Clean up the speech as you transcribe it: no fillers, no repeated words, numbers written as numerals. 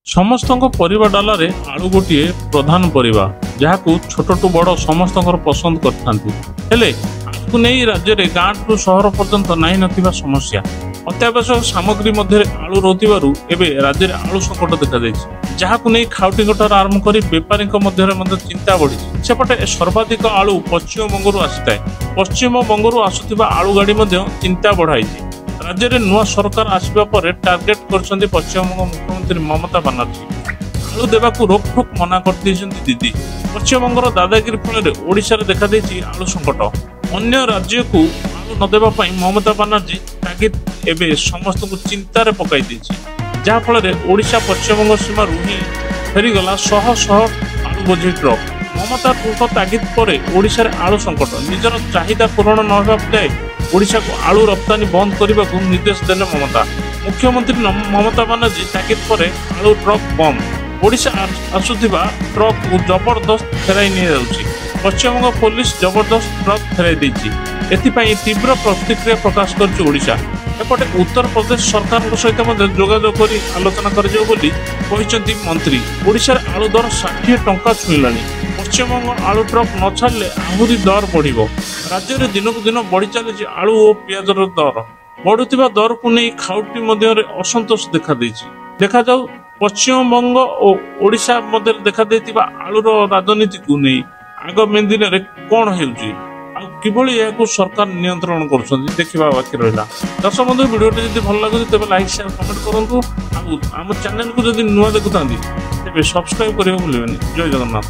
ସମସ୍ତଙ୍କ ପରିବା ଡାଲାରେ ଆଳୁ ଗୋଟିଏ ପ୍ରଧାନ ପରିବା, ଯାହାକୁ ଛୋଟଠୁ ବଡ଼ ସମସ୍ତଙ୍କର ପସନ୍ଦ କରିଥାନ୍ତି। ହେଲେ ଆଳୁକୁ ନେଇ ରାଜ୍ୟରେ ଗାଁଠୁ ସହର ପର୍ଯ୍ୟନ୍ତ ନାହିଁ ନଥିବା ସମସ୍ୟା। ଅତ୍ୟାବଶ୍ୟକ ସାମଗ୍ରୀ ମଧ୍ୟରେ ଆଳୁ ରହୁଥିବାରୁ ଏବେ ରାଜ୍ୟରେ ଆଳୁ ସଂକଟ ଦେଖାଯାଇଛି, ଯାହାକୁ ନେଇ ଖାଉଟିଙ୍କଠାରୁ ଆରମ୍ଭ କରି ବେପାରୀଙ୍କ ମଧ୍ୟରେ ମଧ୍ୟ ଚିନ୍ତା ବଢ଼ିଛି। ସେପଟେ ସର୍ବାଧିକ ଆଳୁ ପଶ୍ଚିମବଙ୍ଗରୁ ଆସିଥାଏ। ପଶ୍ଚିମବଙ୍ଗରୁ ଆସୁଥିବା ଆଳୁ ଗାଡ଼ି ମଧ୍ୟ ଚିନ୍ତା ବଢ଼ାଇଛି। ରାଜ୍ୟରେ ନୂଆ ସରକାର ଆସିବା ପରେ ଟାର୍ଗେଟ କରିଛନ୍ତି ପଶ୍ଚିମବଙ୍ଗ ମୁଖ୍ୟମନ୍ତ୍ରୀ ମମତା ବାନାର୍ଜୀ। ଆଳୁ ଦେବାକୁ ରୋକଠୋକ ମନା କରିଦେଇଛନ୍ତି ଦିଦି। ପଶ୍ଚିମବଙ୍ଗର ଦାଦାଗିରି ଫଳରେ ଓଡ଼ିଶାରେ ଦେଖାଦେଇଛି ଆଳୁ ସଂକଟ। ଅନ୍ୟ ରାଜ୍ୟକୁ ଆଳୁ ନ ଦେବା ପାଇଁ ମମତା ବାନାର୍ଜୀ ତାଗିଦ ଏବେ ସମସ୍ତଙ୍କୁ ଚିନ୍ତାରେ ପକାଇ ଦେଇଛି, ଯାହାଫଳରେ ଓଡ଼ିଶା ପଶ୍ଚିମବଙ୍ଗ ସୀମାରୁ ହିଁ ଫେରିଗଲା ଶହ ଶହ ଆଳୁ ବୋଝେଇ ଟ୍ରକ୍। ମମତାଙ୍କ ତାଗିଦ ପରେ ଓଡ଼ିଶାରେ ଆଳୁ ସଂକଟ। ନିଜର ଚାହିଦା ପୂରଣ ନ ହେବା ଯାଏ ଓଡ଼ିଶାକୁ ଆଳୁ ରପ୍ତାନୀ ବନ୍ଦ କରିବାକୁ ନିର୍ଦ୍ଦେଶ ଦେଲେ ମମତା। ମୁଖ୍ୟମନ୍ତ୍ରୀ ମମତା ବାନାର୍ଜୀ ତାଗିଦ ପରେ ଆଳୁ ଟ୍ରକ୍ ବନ୍ଦ। ଓଡ଼ିଶା ଆସୁଥିବା ଟ୍ରକ୍କୁ ଜବରଦସ୍ତ ଫେରାଇ ନିଆଯାଉଛି। ପଶ୍ଚିମବଙ୍ଗ ପୋଲିସ ଜବରଦସ୍ତ ଟ୍ରକ୍ ଫେରାଇ ଦେଇଛି। ଏଥିପାଇଁ ତୀବ୍ର ପ୍ରତିକ୍ରିୟା ପ୍ରକାଶ କରିଛି ଓଡ଼ିଶା। ଏପଟେ ଉତ୍ତରପ୍ରଦେଶ ସରକାରଙ୍କ ସହିତ ମଧ୍ୟ ଯୋଗାଯୋଗ କରି ଆଲୋଚନା କରାଯିବ ବୋଲି କହିଛନ୍ତି ମନ୍ତ୍ରୀ। ଓଡ଼ିଶାରେ ଆଳୁ ଦର 60 ଟଙ୍କା ଛୁଇଁଲାଣି। ପଶ୍ଚିମବଙ୍ଗ ଆଳୁ ଟ୍ରକ୍ ନ ଛାଡ଼ିଲେ ଆହୁରି ଦର ବଢ଼ିବ। ରାଜ୍ୟରେ ଦିନକୁ ଦିନ ବଢ଼ି ଚାଲିଛି ଆଳୁ ଓ ପିଆଜର ଦର। ବଢ଼ୁଥିବା ଦରକୁ ନେଇ ଖାଉଟି ମଧ୍ୟରେ ଅସନ୍ତୋଷ ଦେଖାଦେଇଛି। ଦେଖାଯାଉ ପଶ୍ଚିମବଙ୍ଗ ଓ ଓଡ଼ିଶା ମଧ୍ୟରେ ଦେଖାଦେଇଥିବା ଆଳୁର ରାଜନୀତିକୁ ନେଇ ଆଗାମୀ ଦିନରେ କ'ଣ ହେଉଛି ଆଉ କିଭଳି ଏହାକୁ ସରକାର ନିୟନ୍ତ୍ରଣ କରୁଛନ୍ତି ଦେଖିବା ବାକି ରହିଲା। ଦର୍ଶକ ବନ୍ଧୁ, ଭିଡ଼ିଓଟି ଯଦି ଭଲ ଲାଗୁଛି ତେବେ ଲାଇକ୍ ସେୟାର କମେଣ୍ଟ କରନ୍ତୁ। ଆଉ ଆମ ଚ୍ୟାନେଲକୁ ଯଦି ନୂଆ ଦେଖୁଥାନ୍ତି ତେବେ ସବସ୍କ୍ରାଇବ୍ କରିବାକୁ ଭୁଲିବେନି। ଜୟ ଜଗନ୍ନାଥ।